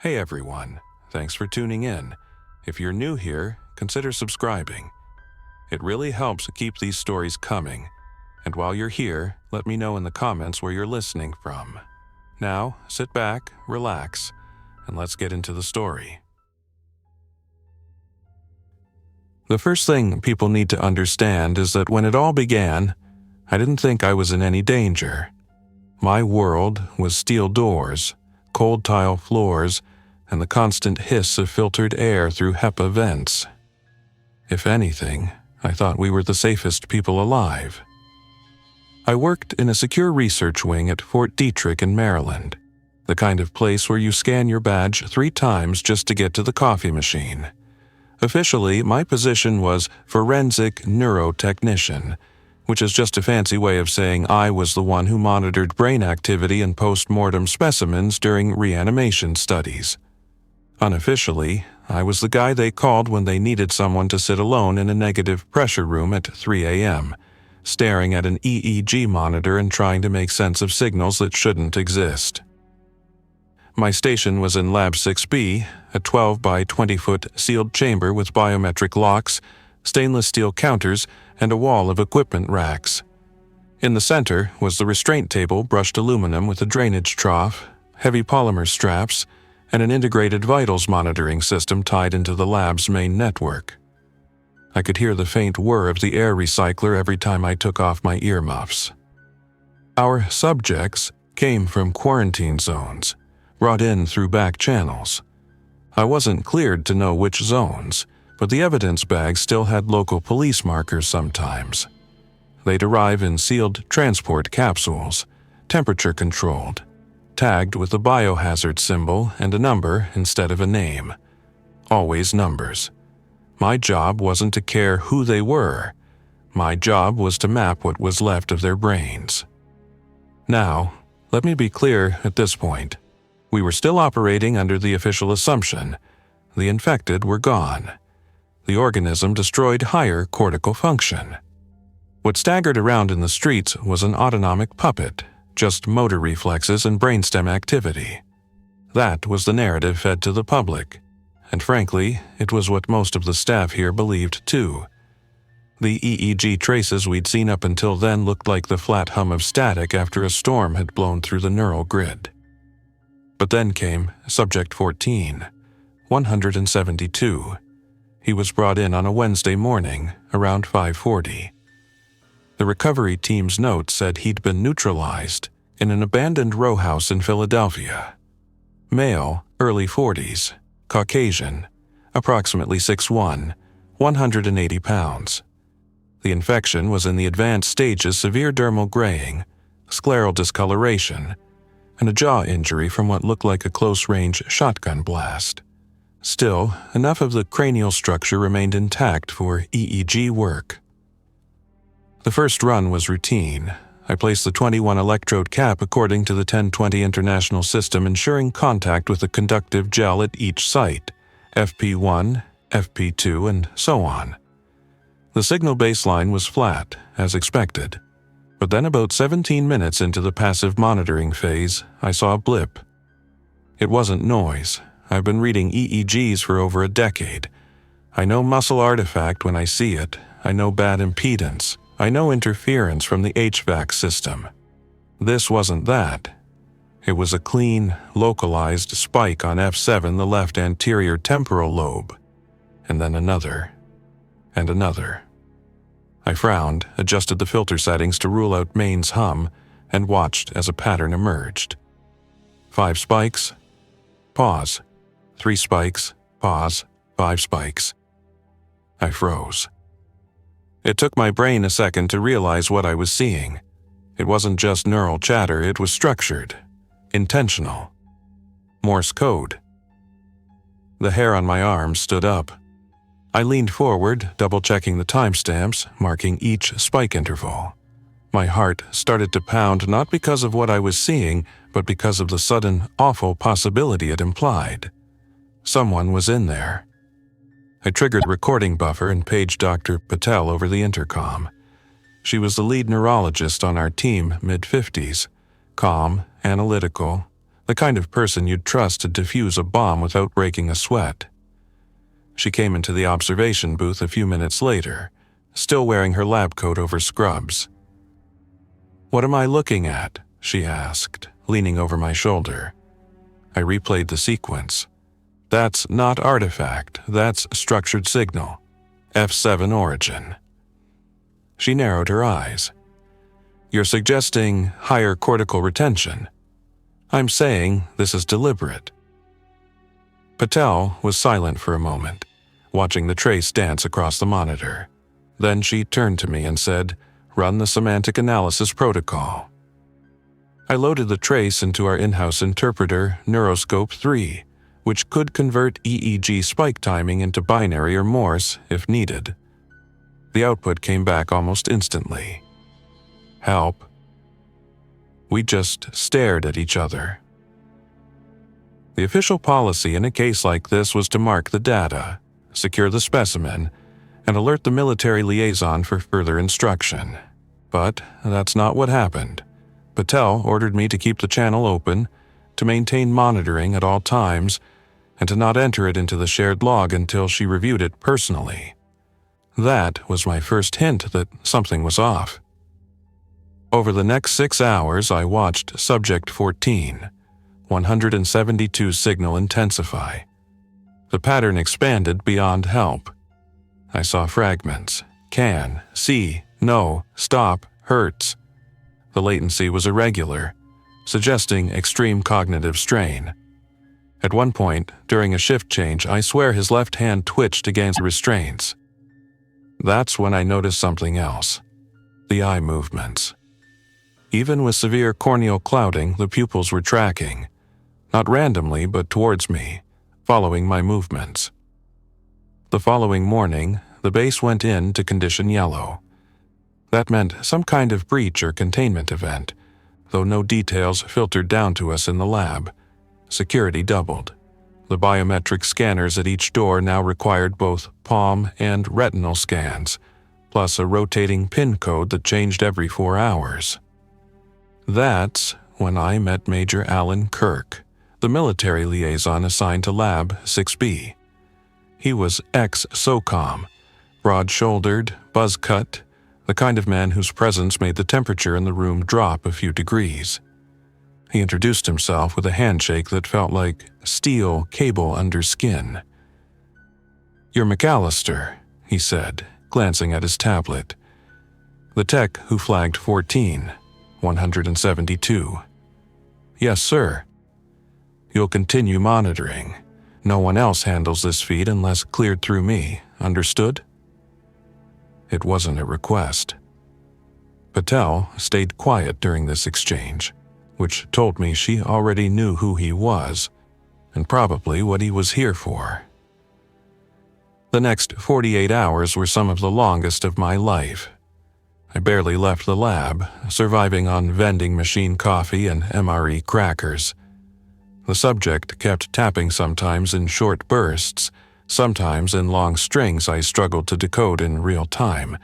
Hey everyone, thanks for tuning in. If you're new here, consider subscribing. It really helps keep these stories coming. And while you're here, let me know in the comments where you're listening from. Now, sit back, relax, and let's get into the story. The first thing people need to understand is that when it all began, I didn't think I was in any danger. My world was steel doors, cold tile floors, and the constant hiss of filtered air through HEPA vents. If anything, I thought we were the safest people alive. I worked in a secure research wing at Fort Detrick in Maryland, the kind of place where you scan your badge 3 times just to get to the coffee machine. Officially, my position was forensic neurotechnician, which is just a fancy way of saying I was the one who monitored brain activity and post-mortem specimens during reanimation studies. Unofficially, I was the guy they called when they needed someone to sit alone in a negative pressure room at 3 a.m., staring at an EEG monitor and trying to make sense of signals that shouldn't exist. My station was in Lab 6B, a 12 by 20-foot sealed chamber with biometric locks, stainless steel counters, and a wall of equipment racks. In the center was the restraint table, brushed aluminum with a drainage trough, heavy polymer straps, and an integrated vitals monitoring system tied into the lab's main network. I could hear the faint whir of the air recycler every time I took off my earmuffs. Our subjects came from quarantine zones, brought in through back channels. I wasn't cleared to know which zones, but the evidence bag still had local police markers sometimes. They'd arrive in sealed transport capsules, temperature-controlled, tagged with a biohazard symbol and a number instead of a name. Always numbers. My job wasn't to care who they were. My job was to map what was left of their brains. Now, let me be clear at this point. We were still operating under the official assumption. The infected were gone. The organism destroyed higher cortical function. What staggered around in the streets was an autonomic puppet, just motor reflexes and brainstem activity. That was the narrative fed to the public, and frankly, it was what most of the staff here believed too. The EEG traces we'd seen up until then looked like the flat hum of static after a storm had blown through the neural grid. But then came Subject 14, 172. He was brought in on a Wednesday morning, around 5:40. The recovery team's note said he'd been neutralized in an abandoned row house in Philadelphia. Male, early 40s, Caucasian, approximately 6'1", 180 pounds. The infection was in the advanced stages: severe dermal graying, scleral discoloration, and a jaw injury from what looked like a close-range shotgun blast. Still, enough of the cranial structure remained intact for EEG work. The first run was routine. I placed the 21 electrode cap according to the 1020 International System, ensuring contact with a conductive gel at each site, FP1, FP2, and so on. The signal baseline was flat, as expected. But then about 17 minutes into the passive monitoring phase, I saw a blip. It wasn't noise. I've been reading EEGs for over a decade. I know muscle artifact when I see it. I know bad impedance. I know interference from the HVAC system. This wasn't that. It was a clean, localized spike on F7, the left anterior temporal lobe, and then another, and another. I frowned, adjusted the filter settings to rule out mains hum, and watched as a pattern emerged. 5 spikes, pause. 3 spikes, pause, 5 spikes. I froze. It took my brain a second to realize what I was seeing. It wasn't just neural chatter, it was structured, intentional. Morse code. The hair on my arm stood up. I leaned forward, double-checking the timestamps, marking each spike interval. My heart started to pound not because of what I was seeing, but because of the sudden, awful possibility it implied. Someone was in there. I triggered recording buffer and paged Dr. Patel over the intercom. She was the lead neurologist on our team, mid-50s, calm, analytical, the kind of person you'd trust to defuse a bomb without breaking a sweat. She came into the observation booth a few minutes later, still wearing her lab coat over scrubs. "What am I looking at?" she asked, leaning over my shoulder. I replayed the sequence. "That's not artifact, that's structured signal. F7 origin." She narrowed her eyes. "You're suggesting higher cortical retention. I'm saying this is deliberate." Patel was silent for a moment, watching the trace dance across the monitor. Then she turned to me and said, "Run the semantic analysis protocol." I loaded the trace into our in-house interpreter, Neuroscope 3, which could convert EEG spike timing into binary or Morse if needed. The output came back almost instantly. "Help." We just stared at each other. The official policy in a case like this was to mark the data, secure the specimen, and alert the military liaison for further instruction. But that's not what happened. Patel ordered me to keep the channel open, to maintain monitoring at all times, and to not enter it into the shared log until she reviewed it personally. That was my first hint that something was off. Over the next 6 hours, I watched Subject 14, 172 signal intensify. The pattern expanded beyond help. I saw fragments: can, see, no, stop, hurts. The latency was irregular, suggesting extreme cognitive strain. At one point, during a shift change, I swear his left hand twitched against the restraints. That's when I noticed something else: the eye movements. Even with severe corneal clouding, the pupils were tracking, not randomly but towards me, following my movements. The following morning, the base went into condition yellow. That meant some kind of breach or containment event, though no details filtered down to us in the lab. Security doubled. The biometric scanners at each door now required both palm and retinal scans, plus a rotating PIN code that changed every 4 hours. That's when I met Major Alan Kirk, the military liaison assigned to Lab 6B. He was ex-SOCOM, broad-shouldered, buzz-cut, the kind of man whose presence made the temperature in the room drop a few degrees. He introduced himself with a handshake that felt like steel cable under skin. "You're McAllister," he said, glancing at his tablet. "The tech who flagged 14, 172. "Yes, sir." "You'll continue monitoring. No one else handles this feed unless cleared through me, understood?" It wasn't a request. Patel stayed quiet during this exchange, which told me she already knew who he was, and probably what he was here for. The next 48 hours were some of the longest of my life. I barely left the lab, surviving on vending machine coffee and MRE crackers. The subject kept tapping, sometimes in short bursts, sometimes in long strings I struggled to decode in real time.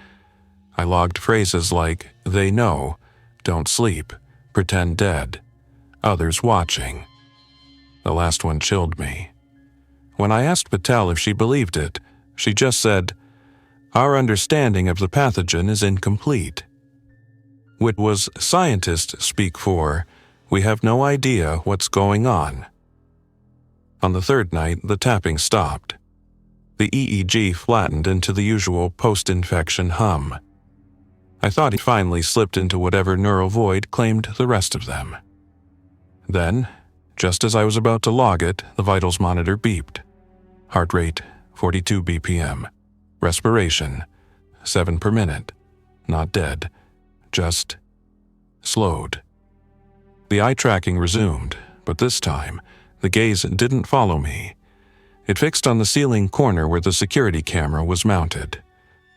I logged phrases like, "they know," "don't sleep," "pretend dead," "others watching." The last one chilled me. When I asked Patel if she believed it, she just said, "Our understanding of the pathogen is incomplete." Which was scientist speak for, "We have no idea what's going on." On the third night, the tapping stopped. The EEG flattened into the usual post-infection hum. I thought he finally slipped into whatever neural void claimed the rest of them. Then, just as I was about to log it, the vitals monitor beeped. Heart rate, 42 BPM. Respiration, 7 per minute. Not dead, just slowed. The eye tracking resumed, but this time, the gaze didn't follow me. It fixed on the ceiling corner where the security camera was mounted.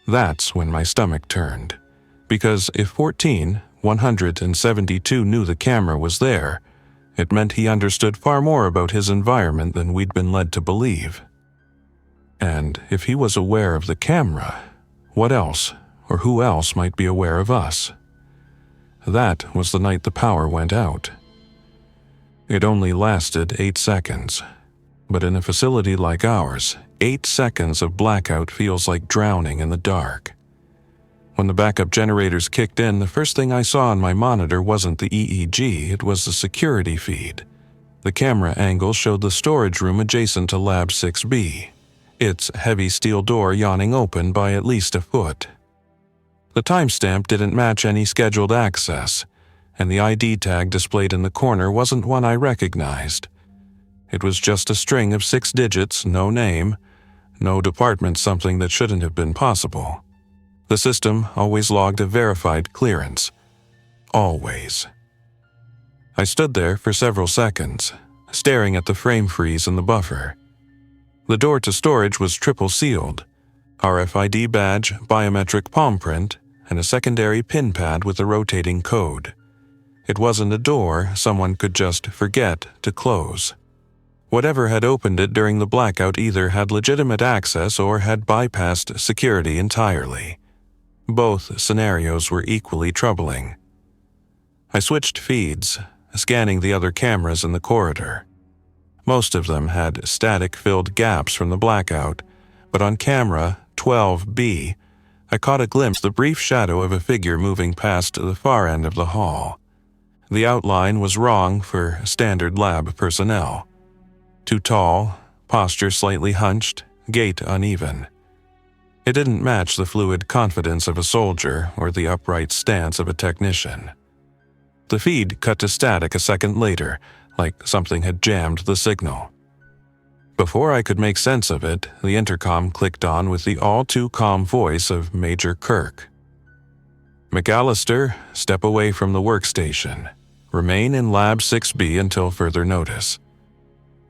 That's when my stomach turned. Because if 14, 172 knew the camera was there, it meant he understood far more about his environment than we'd been led to believe. And if he was aware of the camera, what else, or who else might be aware of us? That was the night the power went out. It only lasted 8 seconds. But in a facility like ours, 8 seconds of blackout feels like drowning in the dark. When the backup generators kicked in, the first thing I saw on my monitor wasn't the EEG, it was the security feed. The camera angle showed the storage room adjacent to Lab 6B, its heavy steel door yawning open by at least a foot. The timestamp didn't match any scheduled access, and the ID tag displayed in the corner wasn't one I recognized. It was just a string of 6 digits, no name, no department, something that shouldn't have been possible. The system always logged a verified clearance. Always. I stood there for several seconds, staring at the frame freeze in the buffer. The door to storage was triple sealed, RFID badge, biometric palm print, and a secondary pin pad with a rotating code. It wasn't a door someone could just forget to close. Whatever had opened it during the blackout either had legitimate access or had bypassed security entirely. Both scenarios were equally troubling. I switched feeds, scanning the other cameras in the corridor. Most of them had static-filled gaps from the blackout, but on camera 12B, I caught a glimpse of the brief shadow of a figure moving past the far end of the hall. The outline was wrong for standard lab personnel. Too tall, posture slightly hunched, gait uneven. It didn't match the fluid confidence of a soldier or the upright stance of a technician. The feed cut to static a second later, like something had jammed the signal. Before I could make sense of it, the intercom clicked on with the all-too-calm voice of Major Kirk. McAllister, step away from the workstation. Remain in Lab 6B until further notice.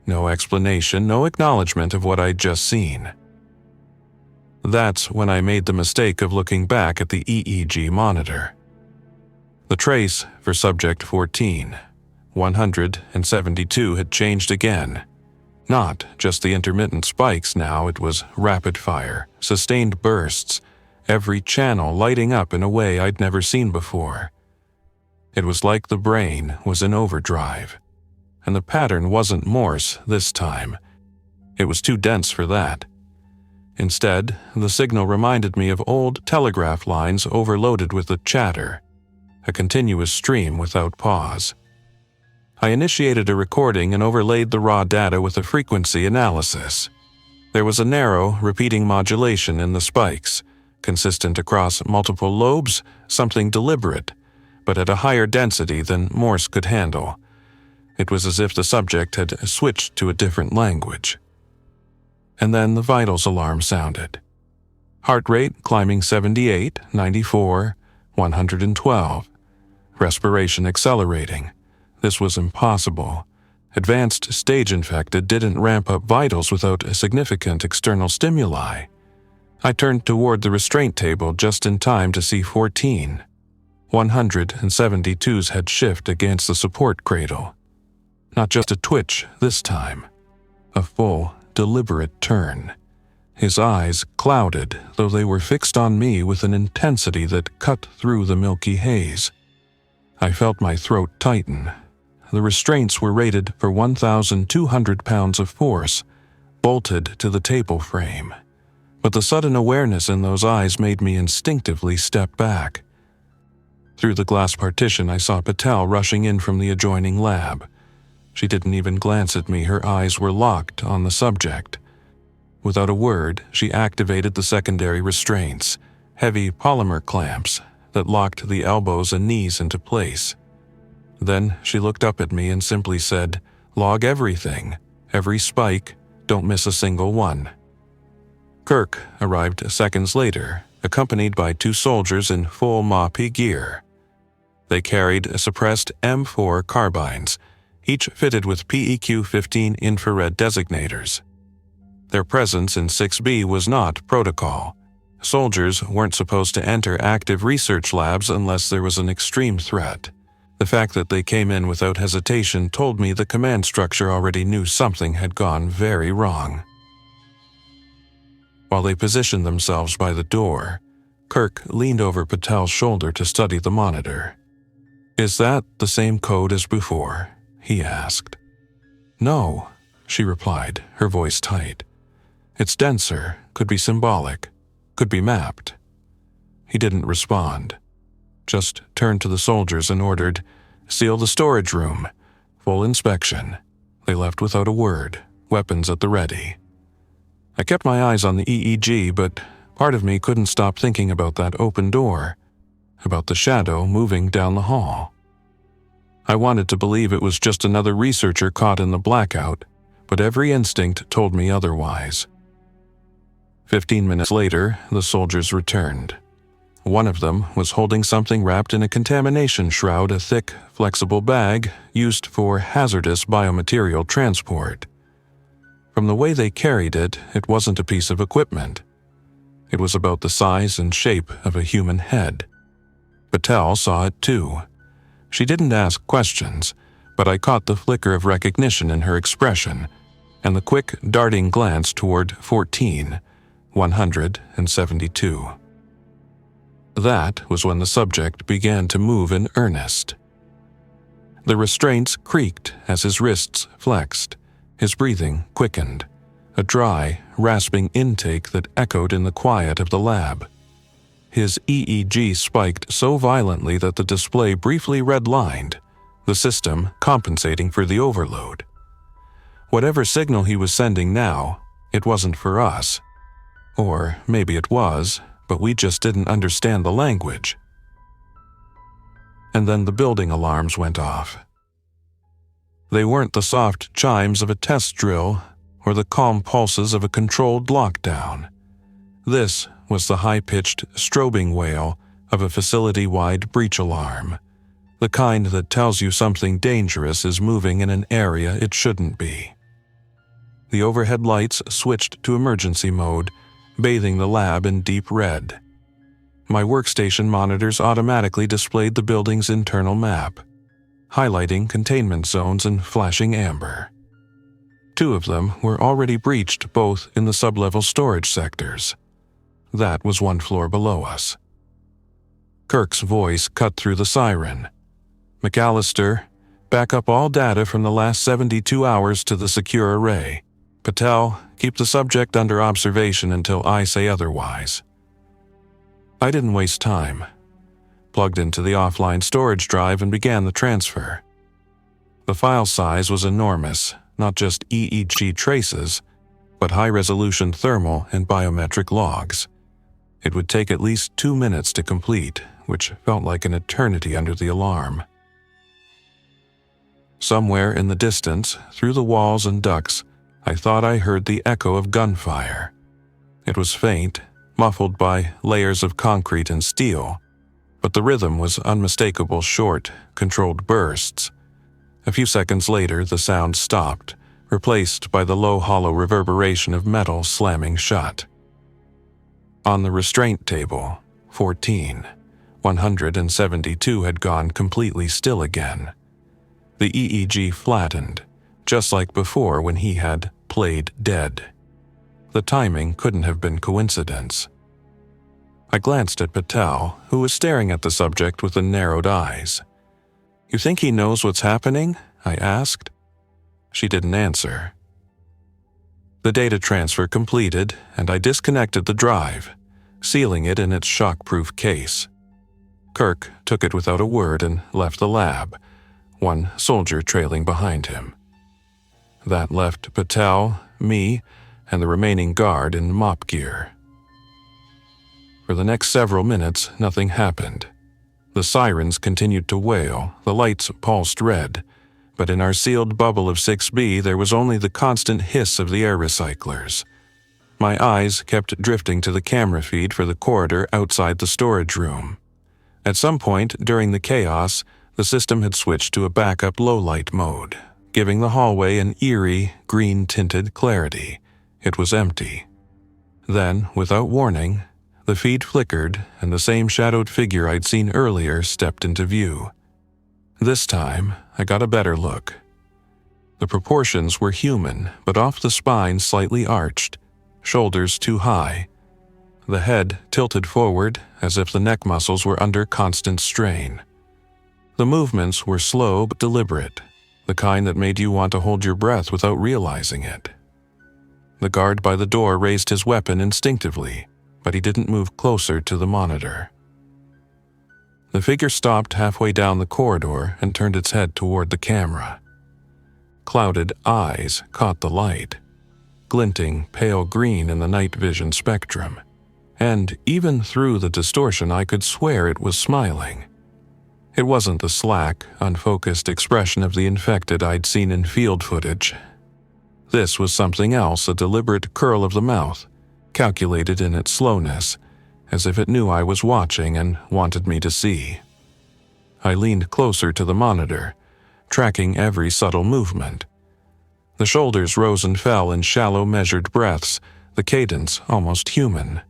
No explanation, no acknowledgement of what I'd just seen. That's when I made the mistake of looking back at the EEG monitor. The trace for Subject 14, 172, had changed again. Not just the intermittent spikes now, it was rapid fire, sustained bursts, every channel lighting up in a way I'd never seen before. It was like the brain was in overdrive. And the pattern wasn't Morse this time. It was too dense for that. Instead, the signal reminded me of old telegraph lines overloaded with a chatter, a continuous stream without pause. I initiated a recording and overlaid the raw data with a frequency analysis. There was a narrow, repeating modulation in the spikes, consistent across multiple lobes, something deliberate, but at a higher density than Morse could handle. It was as if the subject had switched to a different language. And then the vitals alarm sounded. Heart rate climbing 78, 94, 112. Respiration accelerating. This was impossible. Advanced stage infected didn't ramp up vitals without a significant external stimuli. I turned toward the restraint table just in time to see 14. 172's head shift against the support cradle. Not just a twitch this time. A full, deliberate turn. His eyes clouded, though they were fixed on me with an intensity that cut through the milky haze. I felt my throat tighten. The restraints were rated for 1,200 pounds of force, bolted to the table frame. But the sudden awareness in those eyes made me instinctively step back. Through the glass partition, I saw Patel rushing in from the adjoining lab. She didn't even glance at me, her eyes were locked on the subject. Without a word, she activated the secondary restraints, heavy polymer clamps that locked the elbows and knees into place. Then she looked up at me and simply said, "Log everything, every spike, don't miss a single one." Kirk arrived seconds later, accompanied by 2 soldiers in full MAPI gear. They carried suppressed M4 carbines, each fitted with PEQ-15 infrared designators. Their presence in 6B was not protocol. Soldiers weren't supposed to enter active research labs unless there was an extreme threat. The fact that they came in without hesitation told me the command structure already knew something had gone very wrong. While they positioned themselves by the door, Kirk leaned over Patel's shoulder to study the monitor. "Is that the same code as before?" he asked. "No," she replied, her voice tight. "It's denser, could be symbolic, could be mapped." He didn't respond, just turned to the soldiers and ordered, "Seal the storage room. Full inspection." They left without a word, weapons at the ready. I kept my eyes on the EEG, but part of me couldn't stop thinking about that open door, about the shadow moving down the hall. I wanted to believe it was just another researcher caught in the blackout, but every instinct told me otherwise. 15 minutes later, the soldiers returned. One of them was holding something wrapped in a contamination shroud, a thick, flexible bag used for hazardous biomaterial transport. From the way they carried it, it wasn't a piece of equipment. It was about the size and shape of a human head. Patel saw it too. She didn't ask questions, but I caught the flicker of recognition in her expression and the quick, darting glance toward 172. That was when the subject began to move in earnest. The restraints creaked as his wrists flexed. His breathing quickened, a dry, rasping intake that echoed in the quiet of the lab. His EEG spiked so violently that the display briefly redlined, the system compensating for the overload. Whatever signal he was sending now, it wasn't for us. Or maybe it was, but we just didn't understand the language. And then the building alarms went off. They weren't the soft chimes of a test drill or the calm pulses of a controlled lockdown. This was the high-pitched strobing wail of a facility-wide breach alarm, the kind that tells you something dangerous is moving in an area it shouldn't be. The overhead lights switched to emergency mode, bathing the lab in deep red. My workstation monitors automatically displayed the building's internal map, highlighting containment zones in flashing amber. 2 of them were already breached, both in the sublevel storage sectors. That was 1 floor below us. Kirk's voice cut through the siren. "McAllister, back up all data from the last 72 hours to the secure array. Patel, keep the subject under observation until I say otherwise." I didn't waste time. Plugged into the offline storage drive and began the transfer. The file size was enormous, not just EEG traces, but high-resolution thermal and biometric logs. It would take at least 2 minutes to complete, which felt like an eternity under the alarm. Somewhere in the distance, through the walls and ducts, I thought I heard the echo of gunfire. It was faint, muffled by layers of concrete and steel, but the rhythm was unmistakable, short, controlled bursts. A few seconds later, the sound stopped, replaced by the low, hollow reverberation of metal slamming shut. On the restraint table, 172 had gone completely still again. The EEG flattened, just like before when he had played dead. The timing couldn't have been coincidence. I glanced at Patel, who was staring at the subject with the narrowed eyes. "You think he knows what's happening?" I asked. She didn't answer. The data transfer completed, and I disconnected the drive, sealing it in its shockproof case. Kirk took it without a word and left the lab, 1 soldier trailing behind him. That left Patel, me, and the remaining guard in mop gear. For the next several minutes, nothing happened. The sirens continued to wail, the lights pulsed red, but in our sealed bubble of 6B there was only the constant hiss of the air recyclers. My eyes kept drifting to the camera feed for the corridor outside the storage room. At some point during the chaos, the system had switched to a backup low-light mode, giving the hallway an eerie, green-tinted clarity. It was empty. Then, without warning, the feed flickered and the same shadowed figure I'd seen earlier stepped into view. This time, I got a better look. The proportions were human, but off the spine slightly arched, shoulders too high. The head tilted forward as if the neck muscles were under constant strain. The movements were slow but deliberate, the kind that made you want to hold your breath without realizing it. The guard by the door raised his weapon instinctively, but he didn't move closer to the monitor. The figure stopped halfway down the corridor and turned its head toward the camera. Clouded eyes caught the light, glinting pale green in the night vision spectrum, and even through the distortion I could swear it was smiling. It wasn't the slack, unfocused expression of the infected I'd seen in field footage. This was something else, a deliberate curl of the mouth, calculated in its slowness, as if it knew I was watching and wanted me to see. I leaned closer to the monitor, tracking every subtle movement. The shoulders rose and fell in shallow, measured breaths, the cadence almost human.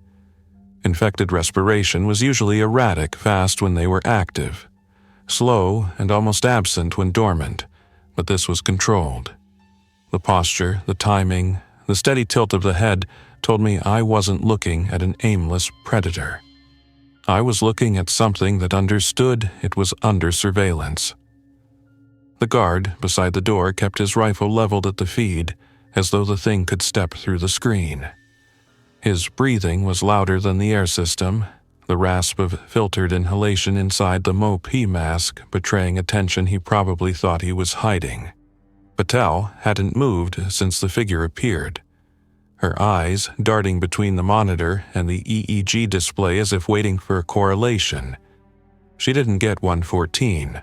Infected respiration was usually erratic, fast when they were active, slow and almost absent when dormant, but this was controlled. The posture, the timing, the steady tilt of the head told me I wasn't looking at an aimless predator. I was looking at something that understood it was under surveillance. The guard beside the door kept his rifle leveled at the feed, as though the thing could step through the screen. His breathing was louder than the air system, the rasp of filtered inhalation inside the MOP mask betraying a tension he probably thought he was hiding. Patel hadn't moved since the figure appeared, her eyes darting between the monitor and the EEG display as if waiting for a correlation. She didn't get 114.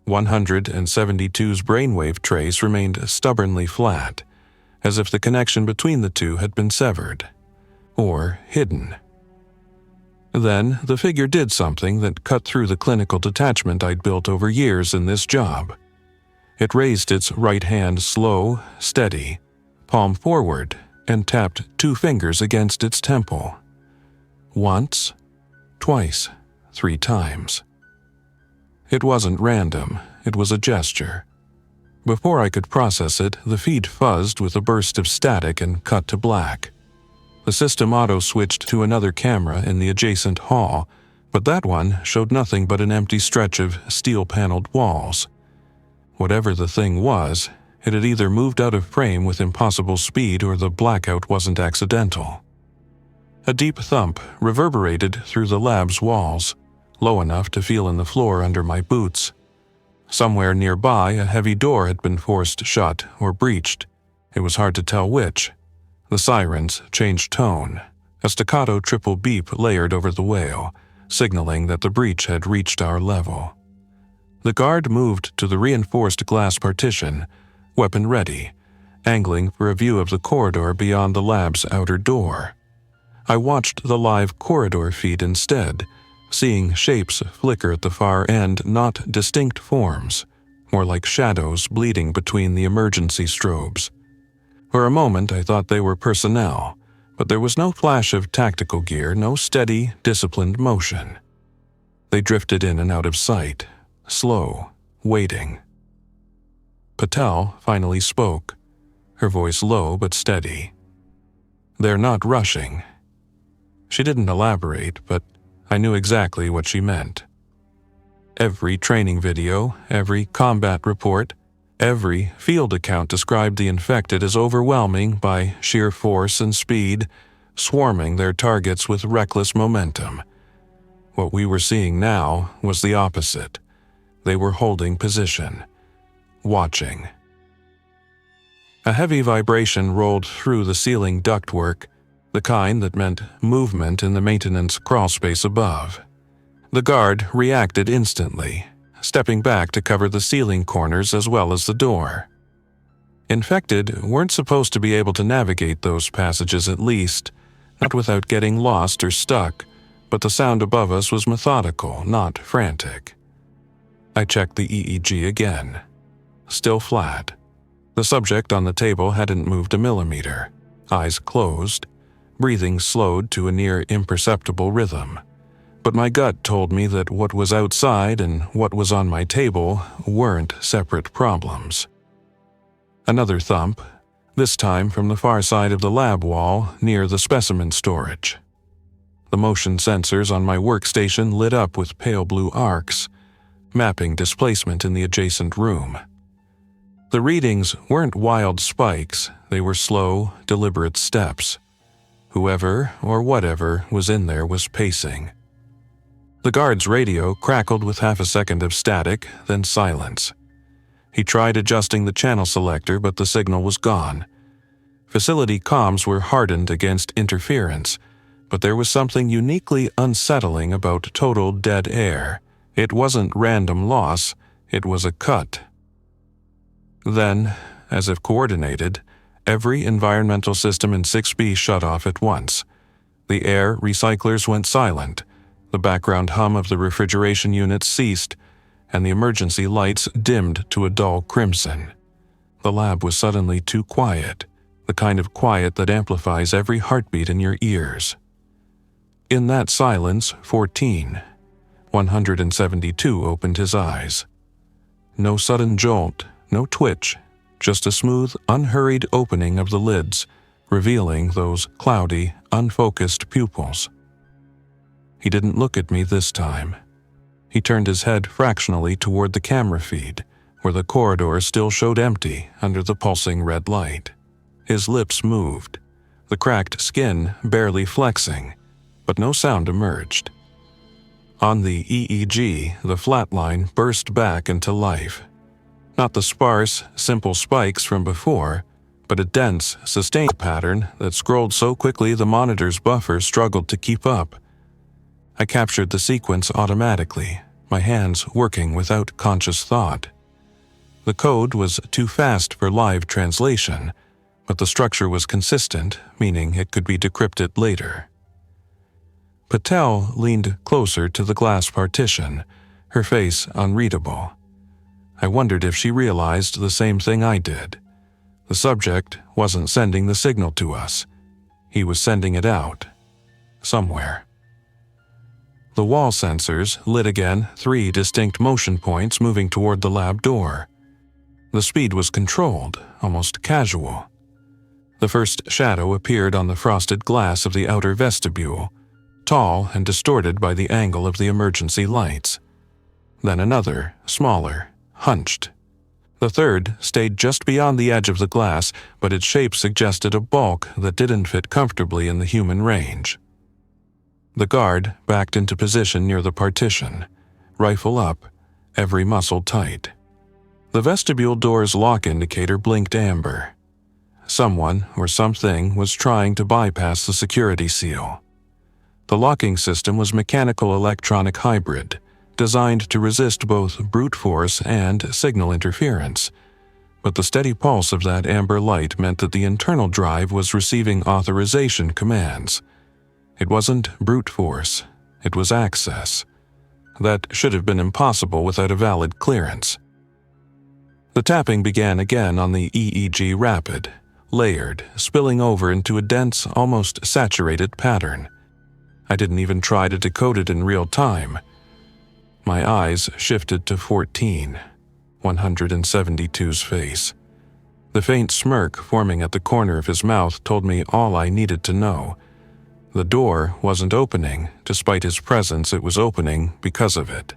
172's brainwave trace remained stubbornly flat, as if the connection between the two had been severed, or hidden. Then the figure did something that cut through the clinical detachment I'd built over years in this job. It raised its right hand slow, steady, palm forward, and tapped 2 fingers against its temple. Once, twice, 3 times. It wasn't random, it was a gesture. Before I could process it, the feed fuzzed with a burst of static and cut to black. The system auto-switched to another camera in the adjacent hall, but that one showed nothing but an empty stretch of steel-paneled walls. Whatever the thing was, it had either moved out of frame with impossible speed or the blackout wasn't accidental. A deep thump reverberated through the lab's walls, low enough to feel in the floor under my boots. Somewhere nearby, a heavy door had been forced shut or breached. It was hard to tell which. The sirens changed tone. A staccato triple beep layered over the wail, signaling that the breach had reached our level. The guard moved to the reinforced glass partition, weapon ready, angling for a view of the corridor beyond the lab's outer door. I watched the live corridor feed instead, seeing shapes flicker at the far end, not distinct forms, more like shadows bleeding between the emergency strobes. For a moment I thought they were personnel, but there was no flash of tactical gear, no steady, disciplined motion. They drifted in and out of sight, slow, waiting. Patel finally spoke, her voice low but steady. "They're not rushing." She didn't elaborate, but I knew exactly what she meant. Every training video, every combat report, every field account described the infected as overwhelming by sheer force and speed, swarming their targets with reckless momentum. What we were seeing now was the opposite. They were holding position, watching. A heavy vibration rolled through the ceiling ductwork, the kind that meant movement in the maintenance crawlspace above. The guard reacted instantly, stepping back to cover the ceiling corners as well as the door. Infected weren't supposed to be able to navigate those passages, at least, not without getting lost or stuck, but the sound above us was methodical, not frantic. I checked the EEG again. Still flat. The subject on the table hadn't moved a millimeter, eyes closed, breathing slowed to a near imperceptible rhythm. But my gut told me that what was outside and what was on my table weren't separate problems. Another thump, this time from the far side of the lab wall near the specimen storage. The motion sensors on my workstation lit up with pale blue arcs, mapping displacement in the adjacent room. The readings weren't wild spikes, they were slow, deliberate steps. Whoever or whatever was in there was pacing. The guard's radio crackled with half a second of static, then silence. He tried adjusting the channel selector, but the signal was gone. Facility comms were hardened against interference, but there was something uniquely unsettling about total dead air. It wasn't random loss, it was a cut. Then, as if coordinated, every environmental system in 6B shut off at once. The air recyclers went silent, the background hum of the refrigeration units ceased, and the emergency lights dimmed to a dull crimson. The lab was suddenly too quiet, the kind of quiet that amplifies every heartbeat in your ears. In that silence, 172 opened his eyes. No sudden jolt, no twitch, just a smooth, unhurried opening of the lids, revealing those cloudy, unfocused pupils. He didn't look at me this time. He turned his head fractionally toward the camera feed, where the corridor still showed empty under the pulsing red light. His lips moved, the cracked skin barely flexing, but no sound emerged. On the EEG, the flat line burst back into life. Not the sparse, simple spikes from before, but a dense, sustained pattern that scrolled so quickly the monitor's buffer struggled to keep up. I captured the sequence automatically, my hands working without conscious thought. The code was too fast for live translation, but the structure was consistent, meaning it could be decrypted later. Patel leaned closer to the glass partition, her face unreadable. I wondered if she realized the same thing I did. The subject wasn't sending the signal to us. He was sending it out. Somewhere. The wall sensors lit again, 3 distinct motion points moving toward the lab door. The speed was controlled, almost casual. The first shadow appeared on the frosted glass of the outer vestibule, tall and distorted by the angle of the emergency lights. Then another, smaller, hunched. The third stayed just beyond the edge of the glass, but its shape suggested a bulk that didn't fit comfortably in the human range. The guard backed into position near the partition, rifle up, every muscle tight. The vestibule door's lock indicator blinked amber. Someone or something was trying to bypass the security seal. The locking system was mechanical-electronic hybrid, designed to resist both brute force and signal interference. But the steady pulse of that amber light meant that the internal drive was receiving authorization commands. It wasn't brute force, it was access. That should have been impossible without a valid clearance. The tapping began again on the EEG rapid, layered, spilling over into a dense, almost saturated pattern. I didn't even try to decode it in real time. My eyes shifted to 172's face. The faint smirk forming at the corner of his mouth told me all I needed to know. The door wasn't opening. Despite his presence, it was opening because of it.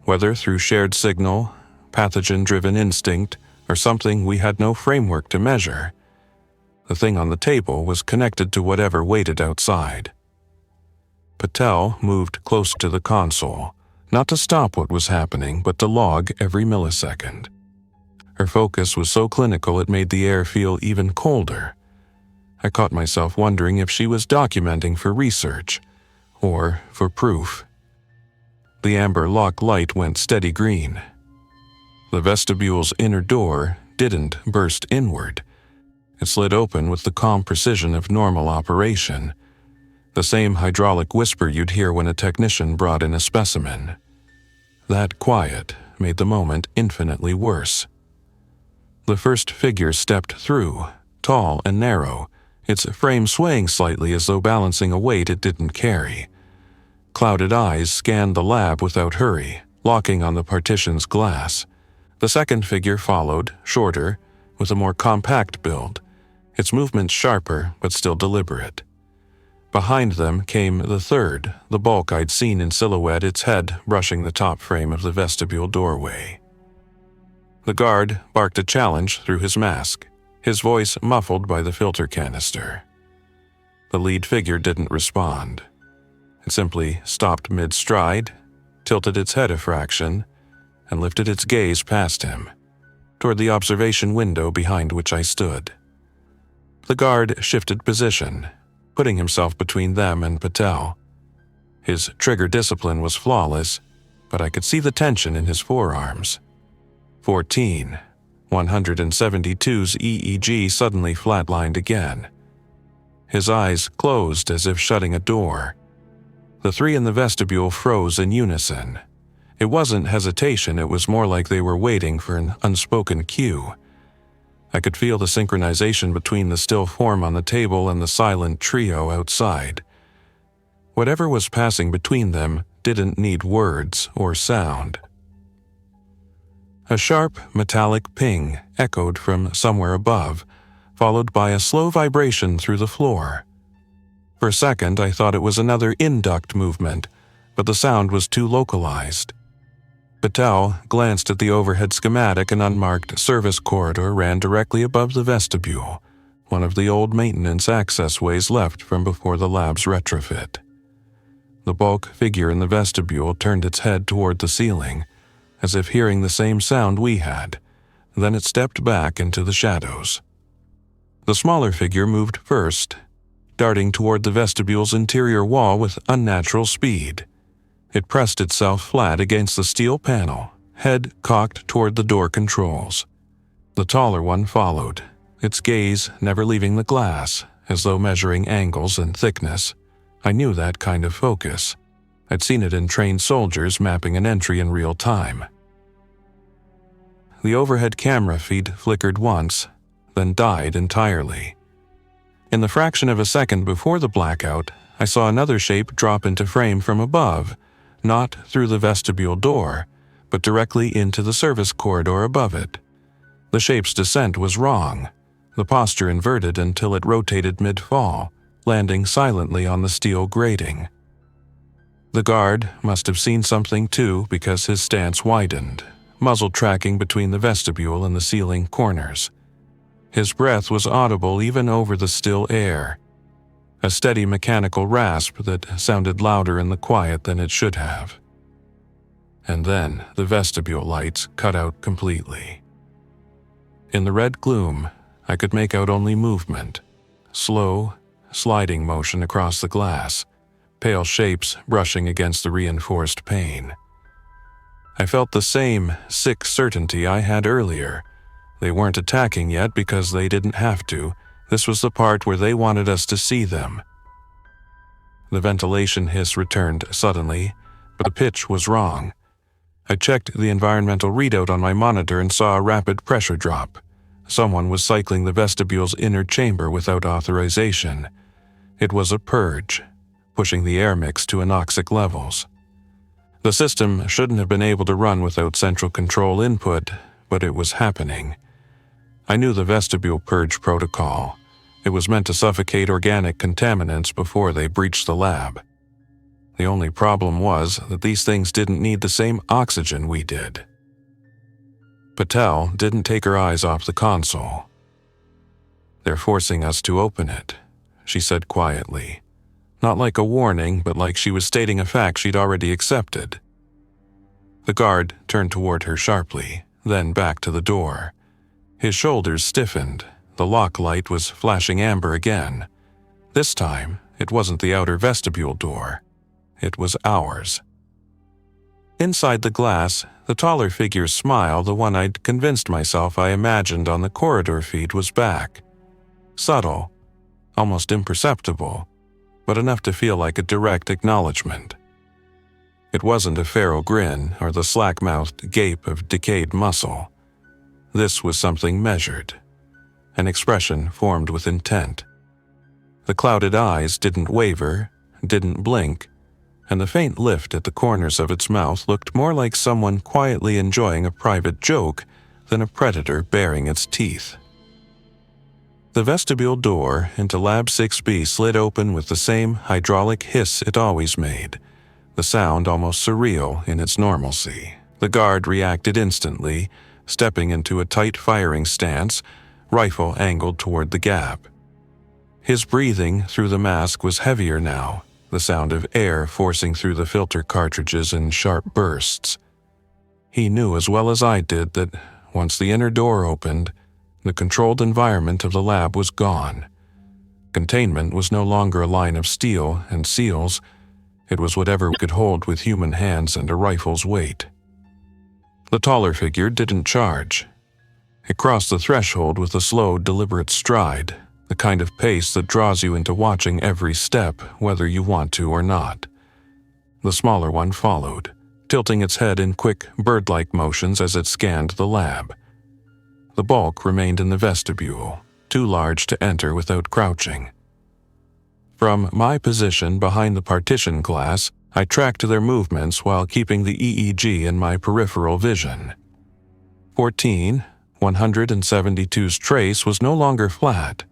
Whether through shared signal, pathogen-driven instinct, or something we had no framework to measure, the thing on the table was connected to whatever waited outside. Patel moved close to the console, not to stop what was happening, but to log every millisecond. Her focus was so clinical it made the air feel even colder. I caught myself wondering if she was documenting for research, or for proof. The amber lock light went steady green. The vestibule's inner door didn't burst inward. It slid open with the calm precision of normal operation, the same hydraulic whisper you'd hear when a technician brought in a specimen. That quiet made the moment infinitely worse. The first figure stepped through, tall and narrow, its frame swaying slightly as though balancing a weight it didn't carry. Clouded eyes scanned the lab without hurry, locking on the partition's glass. The second figure followed, shorter, with a more compact build, its movements sharper but still deliberate. Behind them came the third, the bulk I'd seen in silhouette, its head brushing the top frame of the vestibule doorway. The guard barked a challenge through his mask, his voice muffled by the filter canister. The lead figure didn't respond. It simply stopped mid-stride, tilted its head a fraction, and lifted its gaze past him, toward the observation window behind which I stood. The guard shifted position, putting himself between them and Patel. His trigger discipline was flawless, but I could see the tension in his forearms. 14. 172's EEG suddenly flatlined again. His eyes closed as if shutting a door. The three in the vestibule froze in unison. It wasn't hesitation, it was more like they were waiting for an unspoken cue. I could feel the synchronization between the still form on the table and the silent trio outside. Whatever was passing between them didn't need words or sound. A sharp, metallic ping echoed from somewhere above, followed by a slow vibration through the floor. For a second, I thought it was another induct movement, but the sound was too localized. Patel glanced at the overhead schematic. An unmarked service corridor ran directly above the vestibule, one of the old maintenance access ways left from before the lab's retrofit. The bulk figure in the vestibule turned its head toward the ceiling, as if hearing the same sound we had. Then it stepped back into the shadows. The smaller figure moved first, darting toward the vestibule's interior wall with unnatural speed. It pressed itself flat against the steel panel, head cocked toward the door controls. The taller one followed, its gaze never leaving the glass, as though measuring angles and thickness. I knew that kind of focus. I'd seen it in trained soldiers mapping an entry in real time. The overhead camera feed flickered once, then died entirely. In the fraction of a second before the blackout, I saw another shape drop into frame from above, not through the vestibule door, but directly into the service corridor above it. The shape's descent was wrong, the posture inverted until it rotated mid-fall, landing silently on the steel grating. The guard must have seen something too, because his stance widened, muzzle tracking between the vestibule and the ceiling corners. His breath was audible even over the still air, a steady mechanical rasp that sounded louder in the quiet than it should have. And then the vestibule lights cut out completely. In the red gloom, I could make out only movement, slow, sliding motion across the glass, pale shapes brushing against the reinforced pane. I felt the same sick certainty I had earlier. They weren't attacking yet because they didn't have to. This was the part where they wanted us to see them. The ventilation hiss returned suddenly, but the pitch was wrong. I checked the environmental readout on my monitor and saw a rapid pressure drop. Someone was cycling the vestibule's inner chamber without authorization. It was a purge, pushing the air mix to anoxic levels. The system shouldn't have been able to run without central control input, but it was happening. I knew the vestibule purge protocol. It was meant to suffocate organic contaminants before they breached the lab. The only problem was that these things didn't need the same oxygen we did. Patel didn't take her eyes off the console. "They're forcing us to open it," she said quietly. Not like a warning, but like she was stating a fact she'd already accepted. The guard turned toward her sharply, then back to the door. His shoulders stiffened. The lock light was flashing amber again. This time, it wasn't the outer vestibule door. It was ours. Inside the glass, the taller figure's smile, the one I'd convinced myself I imagined on the corridor feed, was back. Subtle, almost imperceptible, but enough to feel like a direct acknowledgement. It wasn't a feral grin or the slack-mouthed gape of decayed muscle. This was something measured, an expression formed with intent. The clouded eyes didn't waver, didn't blink, and the faint lift at the corners of its mouth looked more like someone quietly enjoying a private joke than a predator baring its teeth. The vestibule door into Lab 6B slid open with the same hydraulic hiss it always made, the sound almost surreal in its normalcy. The guard reacted instantly, stepping into a tight firing stance, rifle angled toward the gap. His breathing through the mask was heavier now, the sound of air forcing through the filter cartridges in sharp bursts. He knew as well as I did that once the inner door opened, the controlled environment of the lab was gone. Containment was no longer a line of steel and seals. It was whatever we could hold with human hands and a rifle's weight. The taller figure didn't charge. It crossed the threshold with a slow, deliberate stride, the kind of pace that draws you into watching every step, whether you want to or not. The smaller one followed, tilting its head in quick, bird-like motions as it scanned the lab. The bulk remained in the vestibule, too large to enter without crouching. From my position behind the partition glass, I tracked their movements while keeping the EEG in my peripheral vision. 172's trace was no longer flat.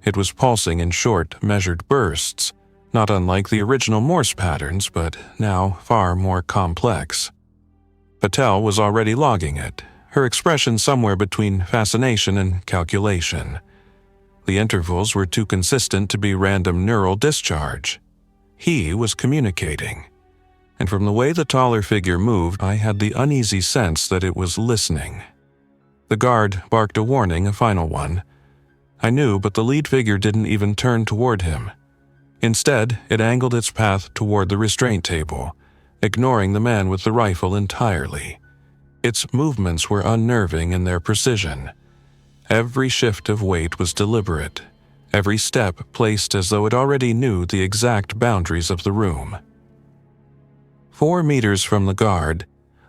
It was pulsing in short, measured bursts, not unlike the original Morse patterns, but now far more complex. Patel was already logging it, her expression somewhere between fascination and calculation. The intervals were too consistent to be random neural discharge. He was communicating. And from the way the taller figure moved, I had the uneasy sense that it was listening. The guard barked a warning, a final one. I knew, but the lead figure didn't even turn toward him. Instead, it angled its path toward the restraint table, ignoring the man with the rifle entirely. Its movements were unnerving in their precision. Every shift of weight was deliberate, every step placed as though it already knew the exact boundaries of the room. 4 meters from the guard,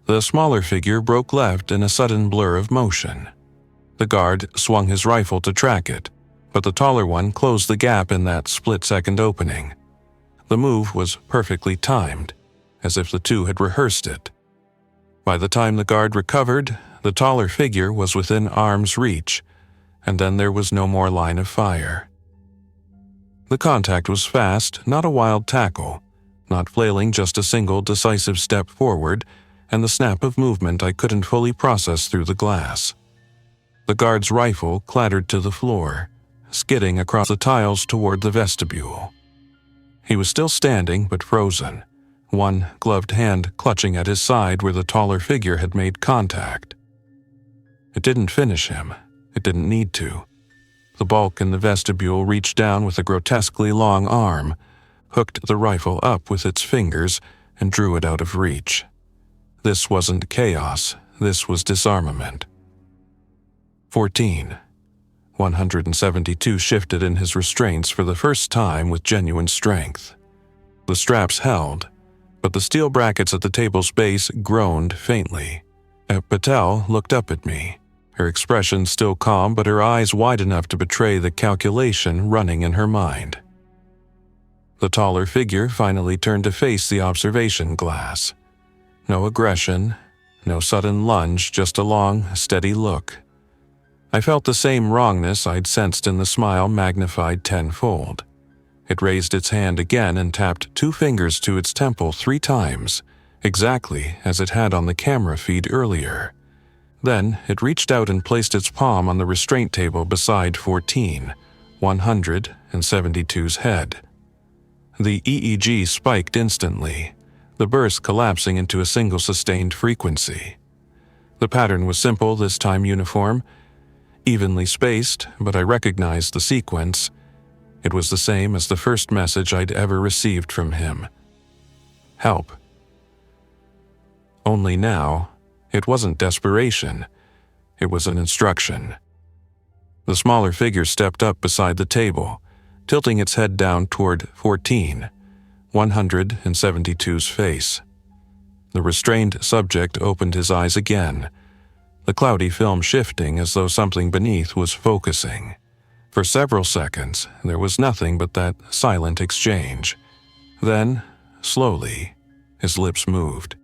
the smaller figure broke left in a sudden blur of motion. The guard swung his rifle to track it, but the taller one closed the gap in that split-second opening. The move was perfectly timed, as if the two had rehearsed it. By the time the guard recovered, the taller figure was within arm's reach, and then there was no more line of fire. The contact was fast, not a wild tackle, not flailing, just a single decisive step forward, and the snap of movement I couldn't fully process through the glass. The guard's rifle clattered to the floor, skidding across the tiles toward the vestibule. He was still standing, but frozen, one gloved hand clutching at his side where the taller figure had made contact. It didn't finish him. It didn't need to. The bulk in the vestibule reached down with a grotesquely long arm, hooked the rifle up with its fingers, and drew it out of reach. This wasn't chaos. This was disarmament. 172 shifted in his restraints for the first time with genuine strength. The straps held, but the steel brackets at the table's base groaned faintly. Patel looked up at me, her expression still calm but her eyes wide enough to betray the calculation running in her mind. The taller figure finally turned to face the observation glass. No aggression, no sudden lunge, just a long, steady look. I felt the same wrongness I'd sensed in the smile magnified tenfold. It raised its hand again and tapped 2 fingers to its temple 3 times, exactly as it had on the camera feed earlier. Then it reached out and placed its palm on the restraint table beside 172's head. The EEG spiked instantly, the burst collapsing into a single sustained frequency. The pattern was simple, this time uniform, evenly spaced, but I recognized the sequence. It was the same as the first message I'd ever received from him. Help. Only now, it wasn't desperation. It was an instruction. The smaller figure stepped up beside the table, tilting its head down toward 172's face. The restrained subject opened his eyes again, the cloudy film shifting as though something beneath was focusing. For several seconds, there was nothing but that silent exchange. Then, slowly, his lips moved,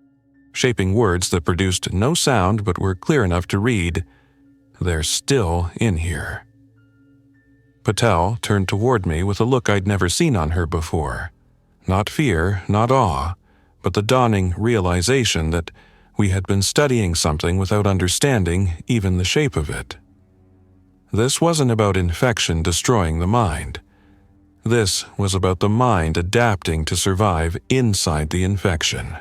shaping words that produced no sound but were clear enough to read, "They're still in here." Patel turned toward me with a look I'd never seen on her before. Not fear, not awe, but the dawning realization that We had been studying something without understanding even the shape of it. This wasn't about infection destroying the mind. This was about the mind adapting to survive inside the infection.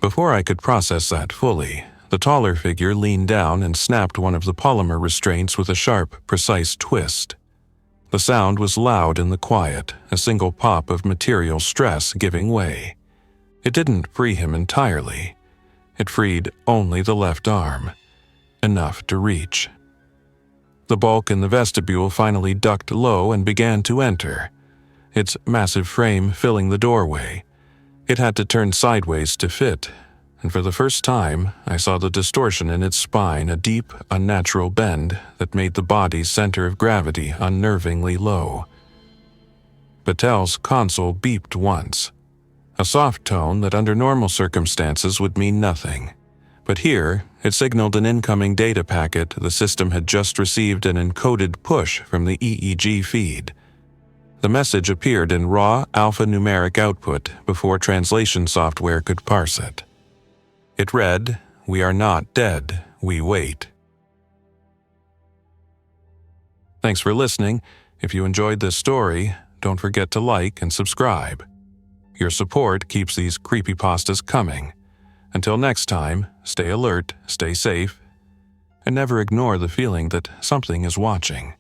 Before I could process that fully, the taller figure leaned down and snapped one of the polymer restraints with a sharp, precise twist. The sound was loud in the quiet, a single pop of material stress giving way. It didn't free him entirely. It freed only the left arm, enough to reach. The bulk in the vestibule finally ducked low and began to enter, its massive frame filling the doorway. It had to turn sideways to fit, and for the first time, I saw the distortion in its spine, a deep, unnatural bend that made the body's center of gravity unnervingly low. Patel's console beeped once, a soft tone that under normal circumstances would mean nothing. But here, it signaled an incoming data packet the system had just received an encoded push from the EEG feed. The message appeared in raw alphanumeric output before translation software could parse it. It read, "We are not dead, we wait." Thanks for listening. If you enjoyed this story, don't forget to like and subscribe. Your support keeps these creepypastas coming. Until next time, stay alert, stay safe, and never ignore the feeling that something is watching.